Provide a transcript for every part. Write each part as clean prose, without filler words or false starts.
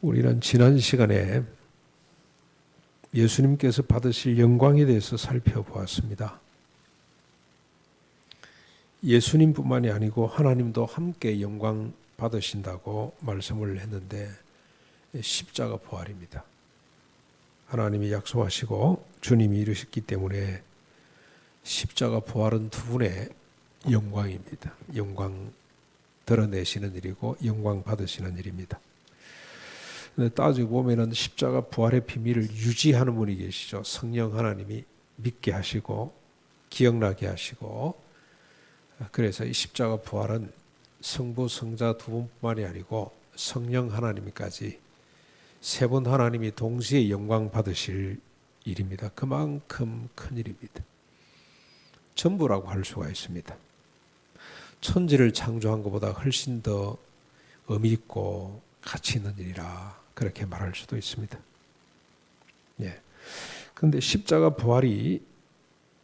우리는 지난 시간에 예수님께서 받으실 영광에 대해서 살펴보았습니다. 예수님뿐만이 아니고 하나님도 함께 영광 받으신다고 말씀을 했는데 십자가 부활입니다. 하나님이 약속하시고 주님이 이루셨기 때문에 십자가 부활은 두 분의 영광입니다. 영광 드러내시는 일이고 영광 받으시는 일입니다. 따지고 보면은 십자가 부활의 비밀을 유지하는 분이 계시죠. 성령 하나님이 믿게 하시고 기억나게 하시고, 그래서 이 십자가 부활은 성부 성자 두 분뿐만이 아니고 성령 하나님까지 세 분 하나님이 동시에 영광 받으실 일입니다. 그만큼 큰 일입니다. 전부라고 할 수가 있습니다. 천지를 창조한 것보다 훨씬 더 의미 있고 가치 있는 일이라 그렇게 말할 수도 있습니다. 그런데 십자가 부활이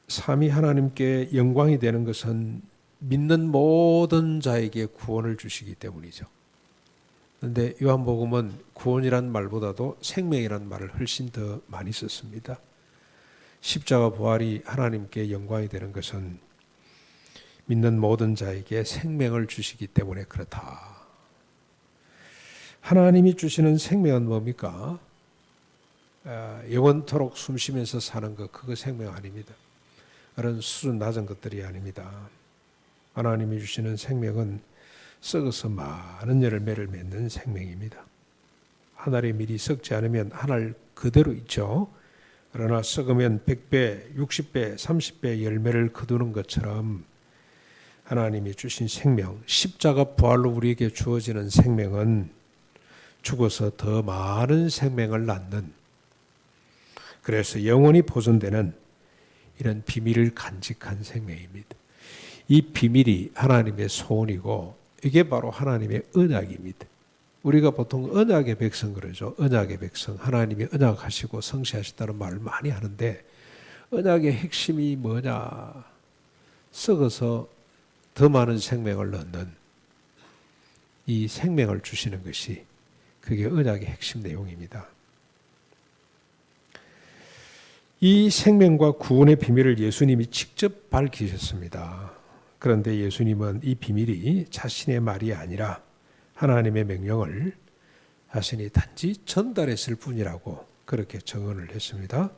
삼위 하나님께 영광이 되는 것은 믿는 모든 자에게 구원을 주시기 때문이죠. 그런데 요한복음은 구원이란 말보다도 생명이란 말을 훨씬 더 많이 썼습니다. 십자가 부활이 하나님께 영광이 되는 것은 믿는 모든 자에게 생명을 주시기 때문에 그렇다. 하나님이 주시는 생명은 뭡니까? 영원토록 숨쉬면서 사는 것, 그거 생명 아닙니다. 그런 수준 낮은 것들이 아닙니다. 하나님이 주시는 생명은 썩어서 많은 열매를 맺는 생명입니다. 한 알의 밀이 썩지 않으면 한 알 그대로 있죠. 그러나 썩으면 100배, 60배, 30배 열매를 거두는 것처럼 하나님이 주신 생명, 십자가 부활로 우리에게 주어지는 생명은 죽어서 더 많은 생명을 낳는, 그래서 영원히 보존되는 이런 비밀을 간직한 생명입니다. 이 비밀이 하나님의 소원이고 이게 바로 하나님의 언약입니다. 우리가 보통 언약의 백성 그러죠. 언약의 백성, 하나님이 언약하시고 성취하셨다는 말을 많이 하는데 언약의 핵심이 뭐냐? 썩어서 더 많은 생명을 넣는 이 생명을 주시는 것이 그게 언약의 핵심 내용입니다. 이 생명과 구원의 비밀을 예수님이 직접 밝히셨습니다. 그런데 예수님은 이 비밀이 자신의 말이 아니라 하나님의 명령을 자신이 단지 전달했을 뿐이라고 그렇게 증언을 했습니다.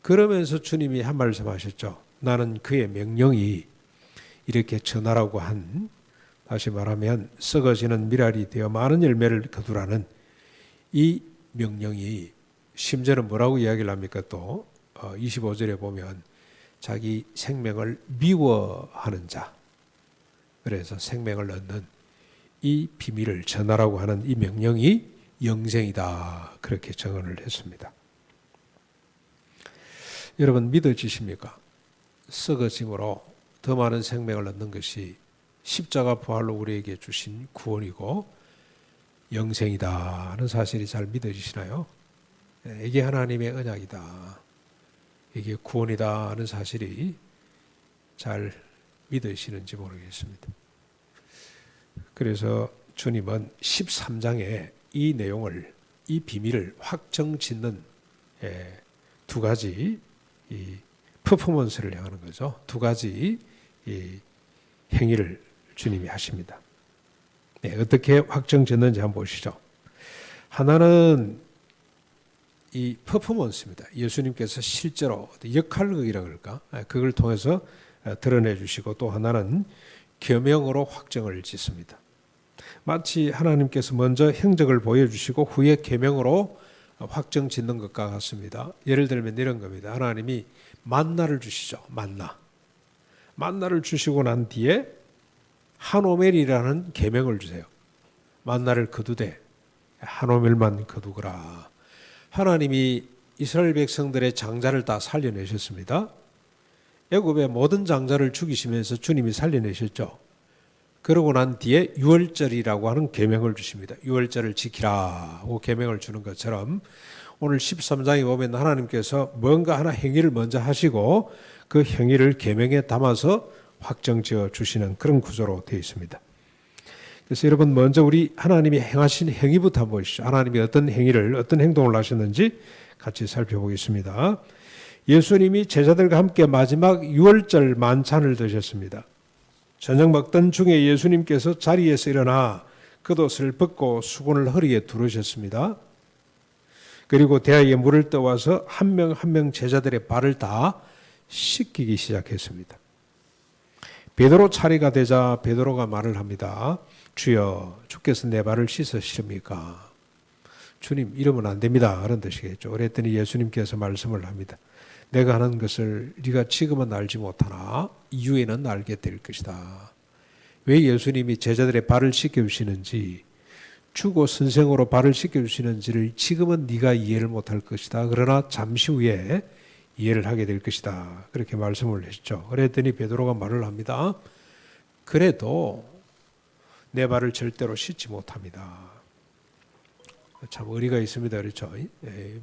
그러면서 주님이 한 말씀 하셨죠. 나는 그의 명령이 이렇게 전하라고 한, 다시 말하면 썩어지는 밀알이 되어 많은 열매를 거두라는 이 명령이 심지어는 뭐라고 이야기를 합니까? 또 25절에 보면 자기 생명을 미워하는 자, 그래서 생명을 얻는 이 비밀을 전하라고 하는 이 명령이 영생이다, 그렇게 증언을 했습니다. 여러분 믿어지십니까? 썩어짐으로 더 많은 생명을 얻는 것이 십자가 부활로 우리에게 주신 구원이고 영생이다 하는 사실이 잘 믿어지시나요? 이게 하나님의 언약이다, 이게 구원이다 하는 사실이 잘 믿으시는지 모르겠습니다. 그래서 주님은 13장에 이 내용을, 이 비밀을 확정짓는 두 가지 이 퍼포먼스를 향하는 거죠. 두 가지 이 행위를 주님이 하십니다. 어떻게 확정짓는지 한번 보시죠. 하나는 이 퍼포먼스입니다. 예수님께서 실제로 역할극이라고 그럴까? 그걸 통해서 드러내 주시고, 또 하나는 계명으로 확정을 짓습니다. 마치 하나님께서 먼저 행적을 보여주시고 후에 계명으로 확정 짓는 것과 같습니다. 예를 들면 이런 겁니다. 하나님이 만나를 주시죠. 만나를 주시고 난 뒤에 한오멜이라는 계명을 주세요. 만나를 거두되 한오멜만 거두거라. 하나님이 이스라엘 백성들의 장자를 다 살려내셨습니다. 애굽의 모든 장자를 죽이시면서 주님이 살려내셨죠. 그러고 난 뒤에 유월절이라고 하는 계명을 주십니다. 유월절을 지키라 하고 계명을 주는 것처럼 오늘 13장에 보면 하나님께서 뭔가 하나 행위를 먼저 하시고 그 행위를 계명에 담아서 확정지어 주시는 그런 구조로 되어 있습니다. 그래서 여러분 먼저 우리 하나님이 행하신 행위부터 한번 보시죠. 하나님이 어떤 행위를, 어떤 행동을 하셨는지 같이 살펴보겠습니다. 예수님이 제자들과 함께 마지막 유월절 만찬을 드셨습니다. 저녁 먹던 중에 예수님께서 자리에서 일어나 겉옷을 벗고 수건을 허리에 두르셨습니다. 그리고 대야에 물을 떠와서 한 명 한 명 제자들의 발을 다 씻기기 시작했습니다. 베드로 차례가 되자 베드로가 말을 합니다. 주여, 주께서 내 발을 씻으십니까? 주님, 이러면 안 됩니다. 그런 뜻이겠죠. 그랬더니 예수님께서 말씀을 합니다. 내가 하는 것을 네가 지금은 알지 못하나 이후에는 알게 될 것이다. 왜 예수님이 제자들의 발을 씻겨주시는지, 주고 선생으로 발을 씻겨주시는지를 지금은 네가 이해를 못할 것이다. 그러나 잠시 후에 이해를 하게 될 것이다. 그렇게 말씀을 했죠. 그랬더니 베드로가 말을 합니다. 그래도 내 발을 절대로 씻지 못합니다. 참 의리가 있습니다. 그렇죠?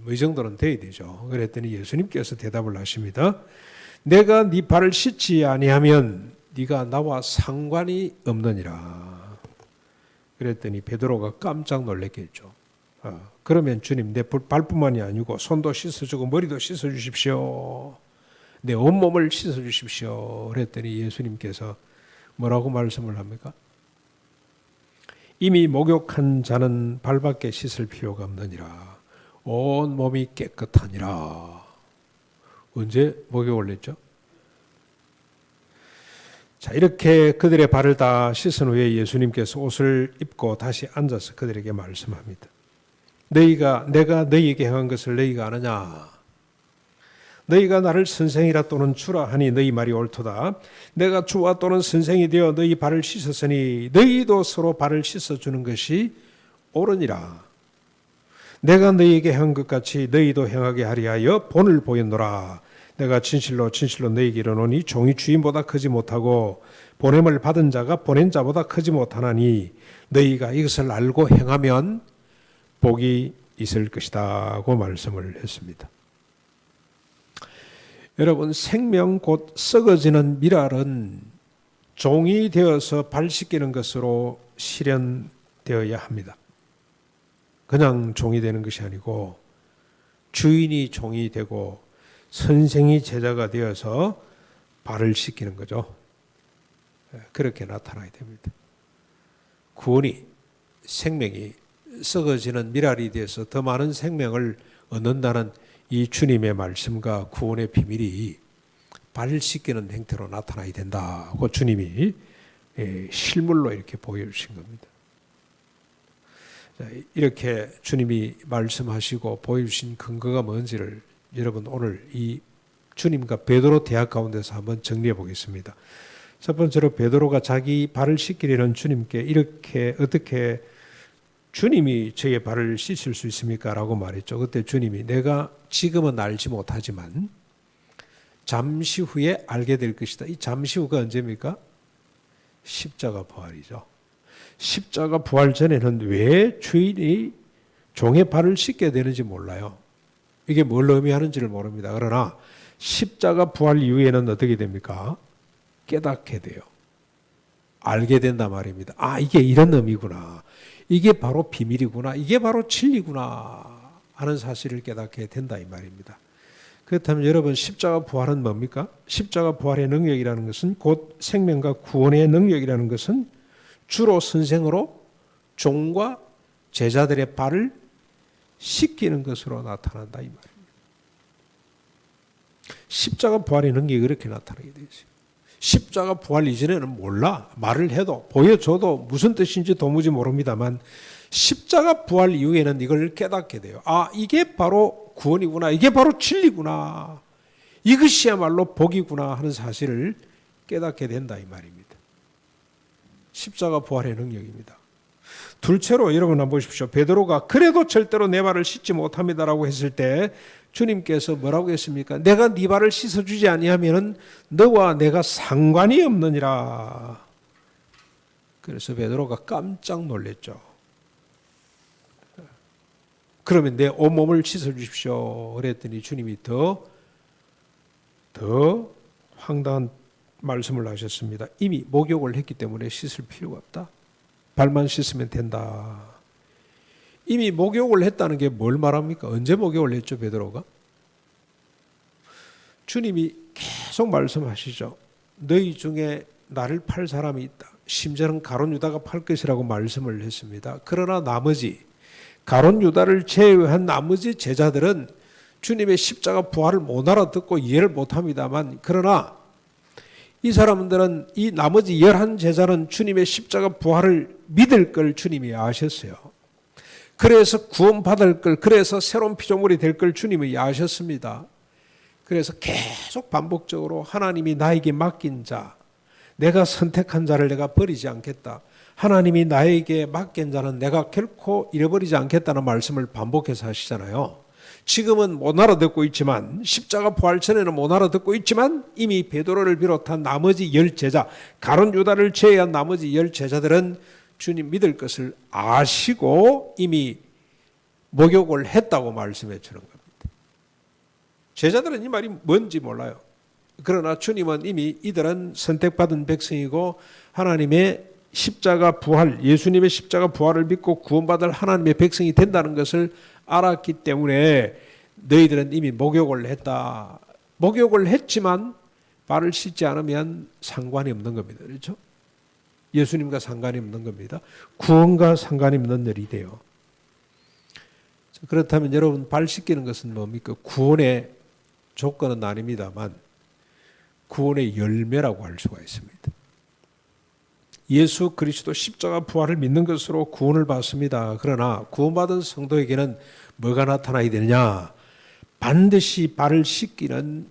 이 정도는 돼야 되죠. 그랬더니 예수님께서 대답을 하십니다. 내가 네 발을 씻지 아니하면 네가 나와 상관이 없느니라. 그랬더니 베드로가 깜짝 놀랐겠죠. 그러면 주님, 내 발뿐만이 아니고 손도 씻어주고 머리도 씻어주십시오. 내 온몸을 씻어주십시오. 그랬더니 예수님께서 뭐라고 말씀을 합니까? 이미 목욕한 자는 발밖에 씻을 필요가 없느니라. 온 몸이 깨끗하니라. 언제 목욕을 했죠? 자, 이렇게 그들의 발을 다 씻은 후에 예수님께서 옷을 입고 다시 앉아서 그들에게 말씀합니다. 내가 너희에게 행한 것을 너희가 아느냐? 너희가 나를 선생이라 또는 주라 하니 너희 말이 옳도다. 내가 주와 또는 선생이 되어 너희 발을 씻었으니 너희도 서로 발을 씻어주는 것이 옳으니라. 내가 너희에게 한 것 같이 너희도 행하게 하리 하여 본을 보였노라. 내가 진실로 너희에게 이르노니 종이 주인보다 크지 못하고 보냄을 받은 자가 보낸 자보다 크지 못하나니 너희가 이것을 알고 행하면 복이 있을 것이다 고 말씀을 했습니다. 여러분, 생명 곧 썩어지는 미랄은 종이 되어서 발 씻기는 것으로 실현되어야 합니다. 그냥 종이 되는 것이 아니고 주인이 종이 되고 선생이 제자가 되어서 발을 씻기는 거죠. 그렇게 나타나야 됩니다. 구원이, 생명이 썩어지는 미랄이 되어서 더 많은 생명을 얻는다는 이 주님의 말씀과 구원의 비밀이 발 씻기는 행태로 나타나야 된다고 주님이 실물로 이렇게 보여주신 겁니다. 이렇게 주님이 말씀하시고 보여주신 근거가 뭔지를 여러분 오늘 이 주님과 베드로 대화 가운데서 한번 정리해 보겠습니다. 첫 번째로 베드로가 자기 발을 씻기려는 주님께 이렇게 어떻게 주님이 저의 발을 씻을 수 있습니까? 라고 말했죠. 그때 주님이 내가 지금은 알지 못하지만 잠시 후에 알게 될 것이다. 이 잠시 후가 언제입니까? 십자가 부활이죠. 십자가 부활 전에는 왜 주인이 종의 발을 씻게 되는지 몰라요. 이게 뭘 의미하는지를 모릅니다. 그러나 십자가 부활 이후에는 어떻게 됩니까? 깨닫게 돼요. 알게 된단 말입니다. 아, 이게 이런 의미구나. 이게 바로 비밀이구나. 이게 바로 진리구나 하는 사실을 깨닫게 된다 이 말입니다. 그렇다면 여러분, 십자가 부활은 뭡니까? 십자가 부활의 능력이라는 것은 곧 생명과 구원의 능력이라는 것은 주로 선생으로 종과 제자들의 발을 씻기는 것으로 나타난다 이 말입니다. 십자가 부활의 능력이 그렇게 나타나게 되어 있어요. 십자가 부활 이전에는 몰라. 말을 해도 보여줘도 무슨 뜻인지 도무지 모릅니다만 십자가 부활 이후에는 이걸 깨닫게 돼요. 아, 이게 바로 구원이구나. 이게 바로 진리구나. 이것이야말로 복이구나 하는 사실을 깨닫게 된다 이 말입니다. 십자가 부활의 능력입니다. 둘째로 여러분 한번 보십시오. 베드로가 그래도 절대로 내 발을 씻지 못합니다라고 했을 때 주님께서 뭐라고 했습니까? 내가 네 발을 씻어주지 아니하면 너와 내가 상관이 없느니라. 그래서 베드로가 깜짝 놀랐죠. 그러면 내 온몸을 씻어주십시오. 그랬더니 주님이 더 황당한 말씀을 하셨습니다. 이미 목욕을 했기 때문에 씻을 필요가 없다. 발만 씻으면 된다. 이미 목욕을 했다는 게 뭘 말합니까? 언제 목욕을 했죠, 베드로가? 주님이 계속 말씀하시죠. 너희 중에 나를 팔 사람이 있다. 심지어는 가룟 유다가 팔 것이라고 말씀을 했습니다. 그러나 나머지 가룟 유다를 제외한 나머지 제자들은 주님의 십자가 부활을 못 알아듣고 이해를 못합니다만, 그러나 이 사람들은, 이 나머지 11제자는 주님의 십자가 부활을 믿을 걸 주님이 아셨어요. 그래서 구원받을 걸, 그래서 새로운 피조물이 될 걸 주님이 아셨습니다. 그래서 계속 반복적으로 하나님이 나에게 맡긴 자, 내가 선택한 자를 내가 버리지 않겠다. 하나님이 나에게 맡긴 자는 내가 결코 잃어버리지 않겠다는 말씀을 반복해서 하시잖아요. 지금은 못 알아듣고 있지만, 십자가 부활 전에는 못 알아듣고 있지만, 이미 베드로를 비롯한 나머지 10제자, 가룟 유다를 제외한 나머지 10제자들은 주님 믿을 것을 아시고 이미 목욕을 했다고 말씀해 주는 겁니다. 제자들은 이 말이 뭔지 몰라요. 그러나 주님은 이미 이들은 선택받은 백성이고 하나님의 십자가 부활, 예수님의 십자가 부활을 믿고 구원받을 하나님의 백성이 된다는 것을 알았기 때문에 너희들은 이미 목욕을 했다. 목욕을 했지만 발을 씻지 않으면 상관이 없는 겁니다. 그렇죠? 예수님과 상관이 없는 겁니다. 구원과 상관이 없는 일이 돼요. 그렇다면 여러분, 발 씻기는 것은 뭡니까? 구원의 조건은 아닙니다만 구원의 열매라고 할 수가 있습니다. 예수 그리스도 십자가 부활을 믿는 것으로 구원을 받습니다. 그러나 구원받은 성도에게는 뭐가 나타나야 되느냐? 반드시 발을 씻기는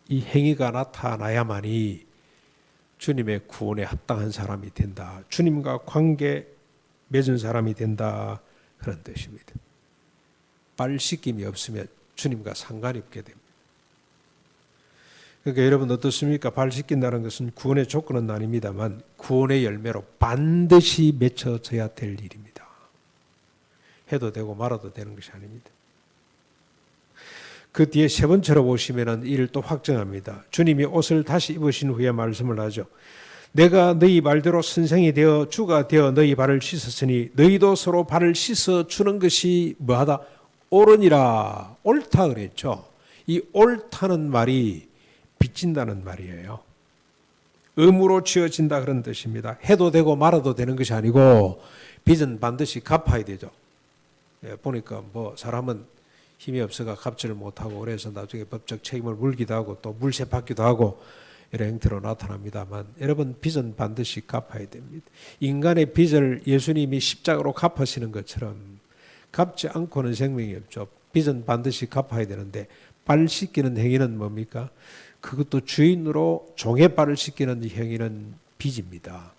이 행위가 나타나야만이 주님의 구원에 합당한 사람이 된다. 주님과 관계 맺은 사람이 된다. 그런 뜻입니다. 발 씻김이 없으면 주님과 상관이 없게 됩니다. 그러니까 여러분 어떻습니까? 발 씻긴다는 것은 구원의 조건은 아닙니다만 구원의 열매로 반드시 맺혀져야 될 일입니다. 해도 되고 말아도 되는 것이 아닙니다. 그 뒤에 세 번째로 보시면 이를 또 확정합니다. 주님이 옷을 다시 입으신 후에 말씀을 하죠. 내가 너희 말대로 선생이 되어 주가 되어 너희 발을 씻었으니 너희도 서로 발을 씻어 주는 것이 뭐하다? 옳으니라. 옳다 그랬죠. 이 옳다는 말이 빚진다는 말이에요. 의무로 지어진다 그런 뜻입니다. 해도 되고 말아도 되는 것이 아니고 빚은 반드시 갚아야 되죠. 보니까 뭐 사람은 힘이 없어가 갚지를 못하고 그래서 나중에 법적 책임을 물기도 하고 또 물세 받기도 하고 이런 형태로 나타납니다만 여러분, 빚은 반드시 갚아야 됩니다. 인간의 빚을 예수님이 십자가로 갚으시는 것처럼 갚지 않고는 생명이 없죠. 빚은 반드시 갚아야 되는데 발 씻기는 행위는 뭡니까? 그것도 주인으로 종의 발을 씻기는 행위는 빚입니다.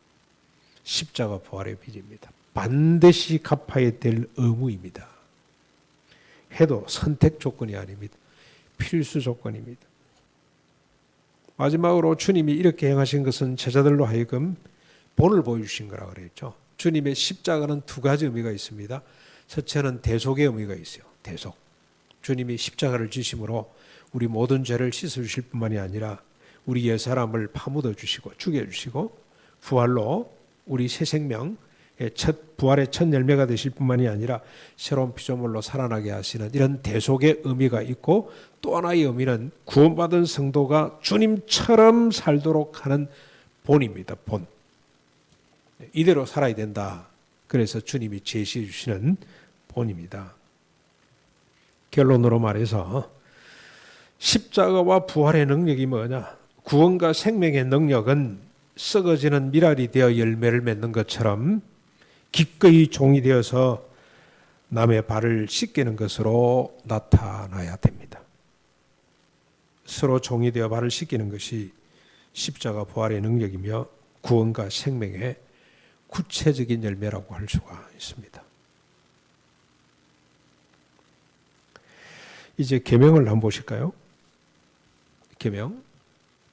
십자가 부활의 빚입니다. 반드시 갚아야 될 의무입니다. 해도 선택 조건이 아닙니다. 필수 조건입니다. 마지막으로 주님이 이렇게 행하신 것은 제자들로 하여금 본을 보여주신 거라고 그랬죠. 주님의 십자가는 두 가지 의미가 있습니다. 첫째는 대속의 의미가 있어요. 대속. 주님이 십자가를 지심으로 우리 모든 죄를 씻어주실 뿐만이 아니라 우리 옛사람을 파묻어 주시고 죽여주시고 부활로 우리 새 생명, 부활의 첫 열매가 되실 뿐만이 아니라 새로운 피조물로 살아나게 하시는 이런 대속의 의미가 있고, 또 하나의 의미는 구원받은 성도가 주님처럼 살도록 하는 본입니다. 본. 이대로 살아야 된다. 그래서 주님이 제시해 주시는 본입니다. 결론으로 말해서 십자가와 부활의 능력이 뭐냐? 구원과 생명의 능력은 썩어지는 미랄이 되어 열매를 맺는 것처럼 기꺼이 종이 되어서 남의 발을 씻기는 것으로 나타나야 됩니다. 서로 종이 되어 발을 씻기는 것이 십자가 부활의 능력이며 구원과 생명의 구체적인 열매라고 할 수가 있습니다. 이제 계명을 한번 보실까요?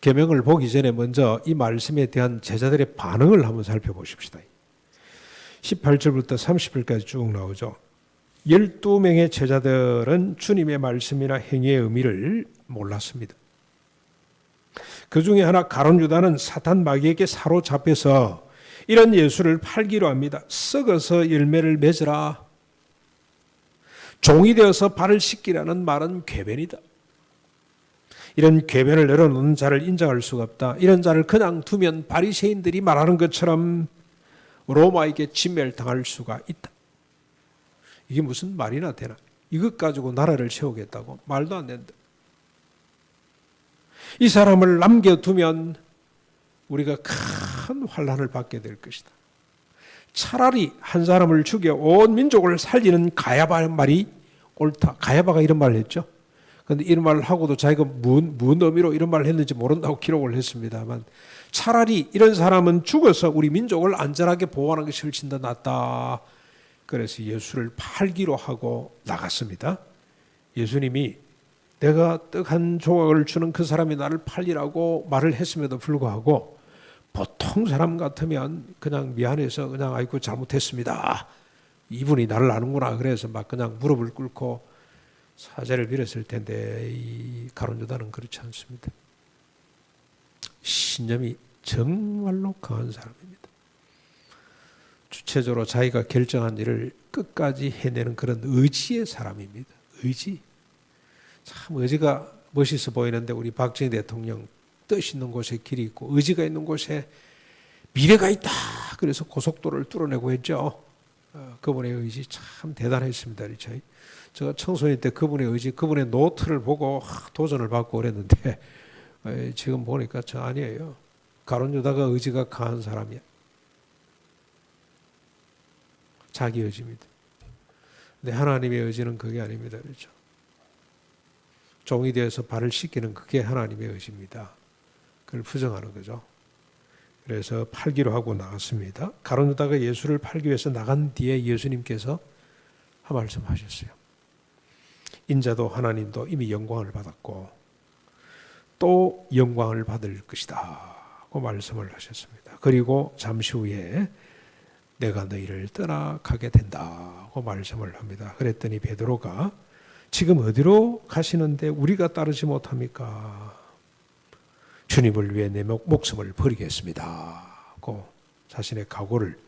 계명을 보기 전에 먼저 이 말씀에 대한 제자들의 반응을 한번 살펴보십시다. 18절부터 30절까지 쭉 나오죠. 12명의 제자들은 주님의 말씀이나 행위의 의미를 몰랐습니다. 그 중에 하나 가룟 유다는 사탄 마귀에게 사로잡혀서 이런 예수를 팔기로 합니다. 썩어서 열매를 맺으라. 종이 되어서 발을 씻기라는 말은 궤변이다. 이런 궤변을 내려놓는 자를 인정할 수가 없다. 이런 자를 그냥 두면 바리새인들이 말하는 것처럼 로마에게 진멸당할 수가 있다. 이게 무슨 말이나 되나? 이것 가지고 나라를 세우겠다고? 말도 안 된다. 이 사람을 남겨두면 우리가 큰 환난을 받게 될 것이다. 차라리 한 사람을 죽여 온 민족을 살리는 가야바 말이 옳다. 가야바가 이런 말을 했죠. 그런데 이런 말을 하고도 자기가 무슨 의미로 이런 말을 했는지 모른다고 기록을 했습니다만, 차라리 이런 사람은 죽어서 우리 민족을 안전하게 보호하는 것이 훨씬 더 낫다. 그래서 예수를 팔기로 하고 나갔습니다. 예수님이 내가 떡 한 조각을 주는 그 사람이 나를 팔리라고 말을 했음에도 불구하고 보통 사람 같으면 그냥 미안해서 그냥 아이고 잘못했습니다. 이분이 나를 아는구나. 그래서 막 그냥 무릎을 꿇고 사죄를 빌었을 텐데 이 가룟 유다는 그렇지 않습니다. 신념이 정말로 강한 사람입니다. 주체적으로 자기가 결정한 일을 끝까지 해내는 그런 의지의 사람입니다. 의지. 참 의지가 멋있어 보이는데 우리 박정희 대통령 뜻 있는 곳에 길이 있고 의지가 있는 곳에 미래가 있다. 그래서 고속도로를 뚫어내고 했죠. 그분의 의지 참 대단했습니다. 제가 청소년 때 그분의 의지, 그분의 노트를 보고 도전을 받고 그랬는데 지금 보니까 저 아니에요. 가룟 유다가 의지가 강한 사람이야. 자기 의지입니다. 근데 하나님의 의지는 그게 아닙니다. 그렇죠? 종이 되어서 발을 씻기는 그게 하나님의 의지입니다. 그걸 부정하는 거죠. 그래서 팔기로 하고 나갔습니다. 가룟 유다가 예수를 팔기 위해서 나간 뒤에 예수님께서 한 말씀 하셨어요. 인자도 하나님도 이미 영광을 받았고 또 영광을 받을 것이다. 고 말씀을 하셨습니다. 그리고 잠시 후에 내가 너희를 떠나가게 된다고 말씀을 합니다. 그랬더니 베드로가 지금 어디로 가시는데 우리가 따르지 못합니까? 주님을 위해 내 목숨을 버리겠습니다. 고 자신의 각오를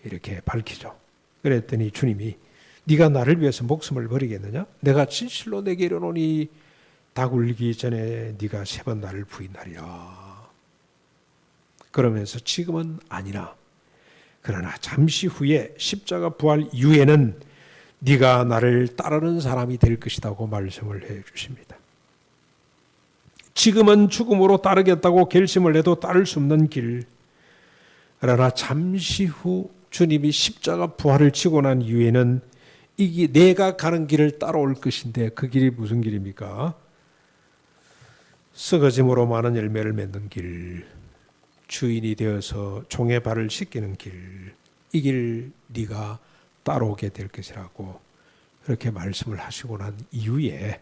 이렇게 밝히죠. 그랬더니 주님이 네가 나를 위해서 목숨을 버리겠느냐? 내가 진실로 내게 이르노니 닭 울기 전에 네가 3번 나를 부인하리라. 그러면서 지금은 아니라 그러나 잠시 후에 십자가 부활 이후에는 네가 나를 따르는 사람이 될 것이라고 말씀을 해 주십니다. 지금은 죽음으로 따르겠다고 결심을 해도 따를 수 없는 길. 그러나 잠시 후 주님이 십자가 부활을 치고 난 이후에는 이게 내가 가는 길을 따라올 것인데 그 길이 무슨 길입니까? 썩어짐으로 많은 열매를 맺는 길, 주인이 되어서 종의 발을 씻기는 길, 이 길 네가 따라오게 될 것이라고 그렇게 말씀을 하시고 난 이후에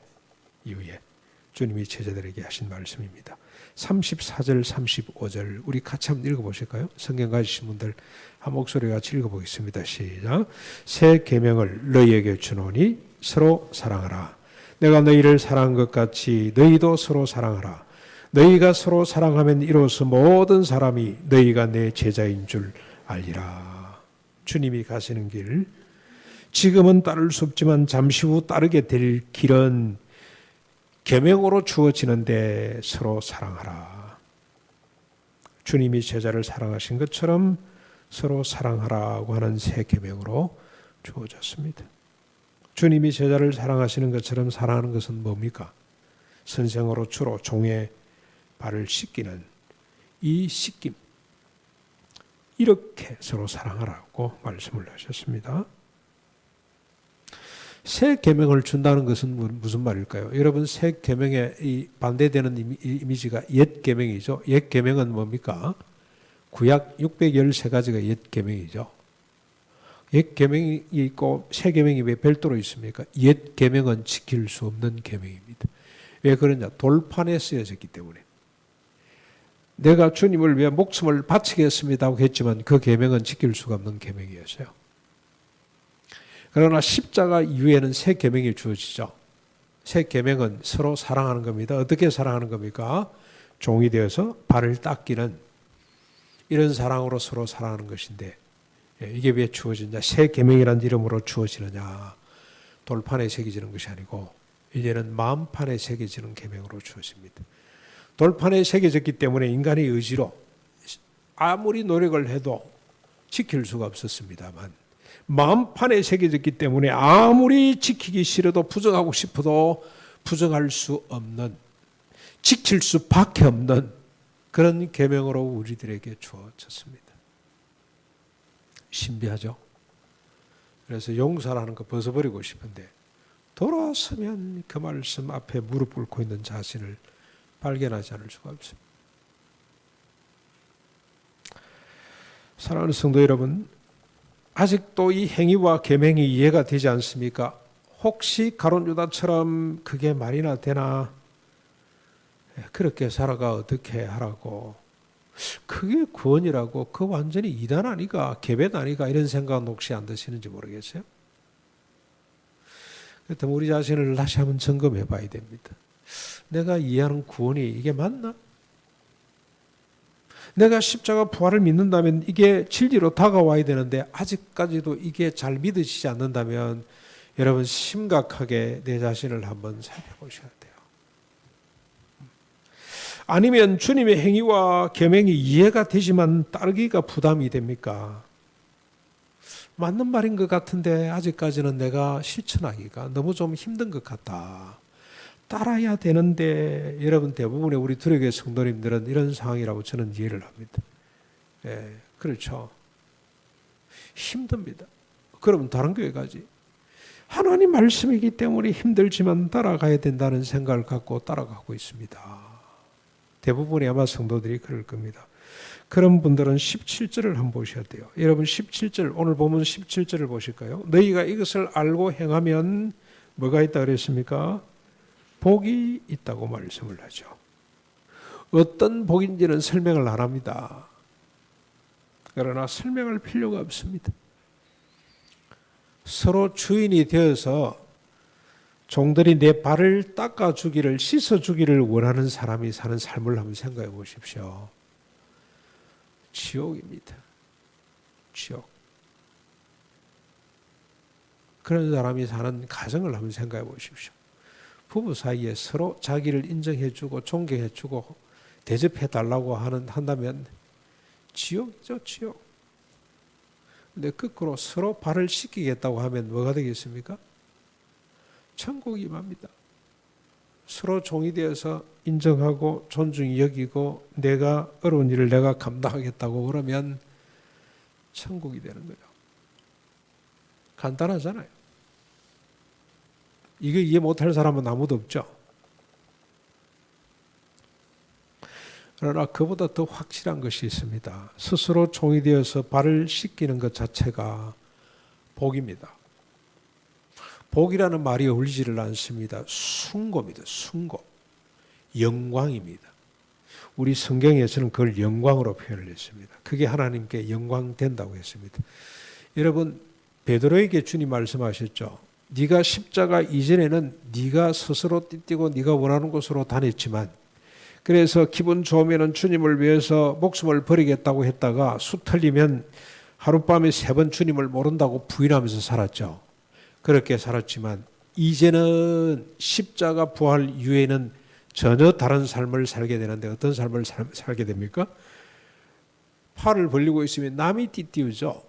주님이 제자들에게 하신 말씀입니다. 34절 35절 우리 같이 한번 읽어보실까요? 성경 가지신 분들 한 목소리 같이 읽어보겠습니다. 시작. 새 계명을 너희에게 주노니 서로 사랑하라. 내가 너희를 사랑한 것 같이 너희도 서로 사랑하라. 너희가 서로 사랑하면 이로써 모든 사람이 너희가 내 제자인 줄 알리라. 주님이 가시는 길, 지금은 따를 수 없지만 잠시 후 따르게 될 길은 계명으로 주어지는데 서로 사랑하라. 주님이 제자를 사랑하신 것처럼 서로 사랑하라고 하는 새 계명으로 주어졌습니다. 주님이 제자를 사랑하시는 것처럼 사랑하는 것은 뭡니까? 선생으로 주로 종의 발을 씻기는 이 씻김, 이렇게 서로 사랑하라고 말씀을 하셨습니다. 새 계명을 준다는 것은 무슨 말일까요? 여러분, 새 계명에 이 반대되는 이미지가 옛 계명이죠. 옛 계명은 뭡니까? 구약 613가지가 옛 계명이죠. 옛 계명이 있고 새 계명이 왜 별도로 있습니까? 옛 계명은 지킬 수 없는 계명입니다. 왜 그러냐? 돌판에 쓰여졌기 때문에. 내가 주님을 위해 목숨을 바치겠습니다 하고 했지만 그 계명은 지킬 수가 없는 계명이었어요. 그러나 십자가 이후에는 새 계명이 주어지죠. 새 계명은 서로 사랑하는 겁니다. 어떻게 사랑하는 겁니까? 종이 되어서 발을 닦기는 이런 사랑으로 서로 사랑하는 것인데 이게 왜 주어지냐? 새 계명이라는 이름으로 주어지느냐? 돌판에 새겨지는 것이 아니고 이제는 마음판에 새겨지는 계명으로 주어집니다. 돌판에 새겨졌기 때문에 인간의 의지로 아무리 노력을 해도 지킬 수가 없었습니다만 마음판에 새겨졌기 때문에 아무리 지키기 싫어도 부정하고 싶어도 부정할 수 없는, 지킬 수밖에 없는 그런 계명으로 우리들에게 주어졌습니다. 신비하죠? 그래서 용서라는 거 벗어버리고 싶은데 돌아서면 그 말씀 앞에 무릎 꿇고 있는 자신을 발견하지 않을 수가 없습니다. 사랑하는 성도 여러분, 아직도 이 행위와 계명이 이해가 되지 않습니까? 혹시 가룟 유다처럼 그게 말이나 되나? 그렇게 살아가 어떻게 하라고? 그게 구원이라고? 그 완전히 이단 아니가? 계벳 아니가? 이런 생각은 혹시 안 드시는지 모르겠어요? 그렇다면 우리 자신을 다시 한번 점검해 봐야 됩니다. 내가 이해하는 구원이 이게 맞나? 내가 십자가 부활을 믿는다면 이게 진리로 다가와야 되는데 아직까지도 이게 잘 믿어지지 않는다면 여러분 심각하게 내 자신을 한번 살펴보셔야 돼요. 아니면 주님의 행위와 계명이 이해가 되지만 따르기가 부담이 됩니까? 맞는 말인 것 같은데 아직까지는 내가 실천하기가 너무 좀 힘든 것 같다. 따라야 되는데 여러분 대부분의 우리 두려교회 성도님들은 이런 상황이라고 저는 이해를 합니다. 그렇죠. 힘듭니다. 그러면 다른 교회 가지. 하나님 말씀이기 때문에 힘들지만 따라가야 된다는 생각을 갖고 따라가고 있습니다. 대부분의 아마 성도들이 그럴 겁니다. 그런 분들은 17절을 한번 보셔야 돼요. 여러분 17절, 오늘 보면 17절을 보실까요? 너희가 이것을 알고 행하면 뭐가 있다 그랬습니까? 복이 있다고 말씀을 하죠. 어떤 복인지는 설명을 안 합니다. 그러나 설명할 필요가 없습니다. 서로 주인이 되어서 종들이 내 발을 닦아주기를, 씻어주기를 원하는 사람이 사는 삶을 한번 생각해 보십시오. 지옥입니다. 지옥. 그런 사람이 사는 가정을 한번 생각해 보십시오. 부부 사이에 서로 자기를 인정해주고 존경해주고 대접해달라고 한다면 지옥이죠, 지옥. 근데 거꾸로 서로 발을 씻기겠다고 하면 뭐가 되겠습니까? 천국이 임합니다. 서로 종이 되어서 인정하고 존중히 여기고 내가 어려운 일을 내가 감당하겠다고 그러면 천국이 되는 거죠. 간단하잖아요. 이거 이해 못할 사람은 아무도 없죠. 그러나 그보다 더 확실한 것이 있습니다. 스스로 종이 되어서 발을 씻기는 것 자체가 복입니다. 복이라는 말이 어울리지를 않습니다. 숭고입니다. 숭고. 영광입니다. 우리 성경에서는 그걸 영광으로 표현을 했습니다. 그게 하나님께 영광 된다고 했습니다. 여러분, 베드로에게 주님 말씀하셨죠. 네가 십자가 이전에는 네가 스스로 띠뛰고 네가 원하는 곳으로 다녔지만 그래서 기분 좋으면 주님을 위해서 목숨을 버리겠다고 했다가 수 틀리면 하룻밤에 3번 주님을 모른다고 부인하면서 살았죠. 그렇게 살았지만 이제는 십자가 부활 이후에는 전혀 다른 삶을 살게 되는데 어떤 삶을 살게 됩니까? 팔을 벌리고 있으면 남이 띠띠우죠.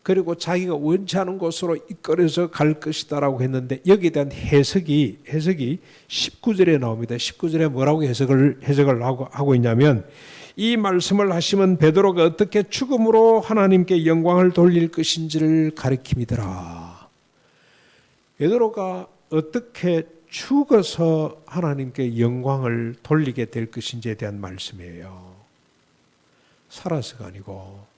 그리고 자기가 원치 않은 곳으로 이끌어서 갈 것이다라고 했는데 여기에 대한 해석이 19절에 나옵니다. 19절에 뭐라고 해석을 하고 있냐면 이 말씀을 하시면 베드로가 어떻게 죽음으로 하나님께 영광을 돌릴 것인지를 가리킴이더라. 베드로가 어떻게 죽어서 하나님께 영광을 돌리게 될 것인지에 대한 말씀이에요. 살아서가 아니고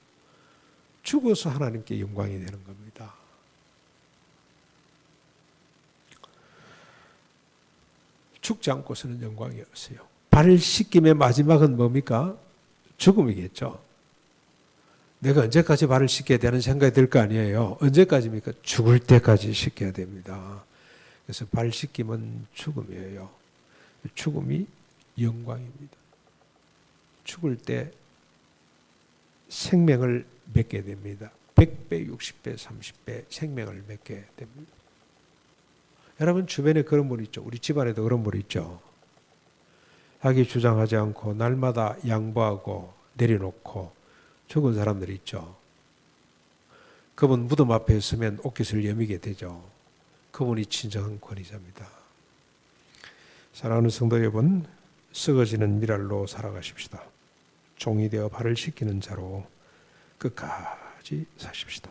죽어서 하나님께 영광이 되는 겁니다. 죽지 않고서는 영광이 없어요. 발 씻김의 마지막은 뭡니까? 죽음이겠죠. 내가 언제까지 발을 씻겨야 되는 생각이 들 거 아니에요. 언제까지입니까? 죽을 때까지 씻겨야 됩니다. 그래서 발 씻김은 죽음이에요. 죽음이 영광입니다. 죽을 때 생명을 맺게 됩니다. 100배, 60배, 30배 생명을 맺게 됩니다. 여러분 주변에 그런 분 있죠. 우리 집안에도 그런 분 있죠. 자기 주장하지 않고 날마다 양보하고 내려놓고 죽은 사람들이 있죠. 그분 무덤 앞에 서면 옷깃을 여미게 되죠. 그분이 진정한 권위자입니다. 사랑하는 성도 여러분, 썩어지는 미랄로 살아가십시다. 종이 되어 발을 씻기는 자로 끝까지 사십시다.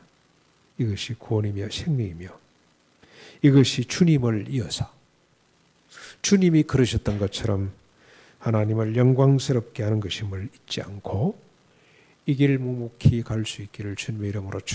이것이 구원이며 생명이며 이것이 주님을 이어서 주님이 그러셨던 것처럼 하나님을 영광스럽게 하는 것임을 잊지 않고 이 길 묵묵히 갈 수 있기를 주님의 이름으로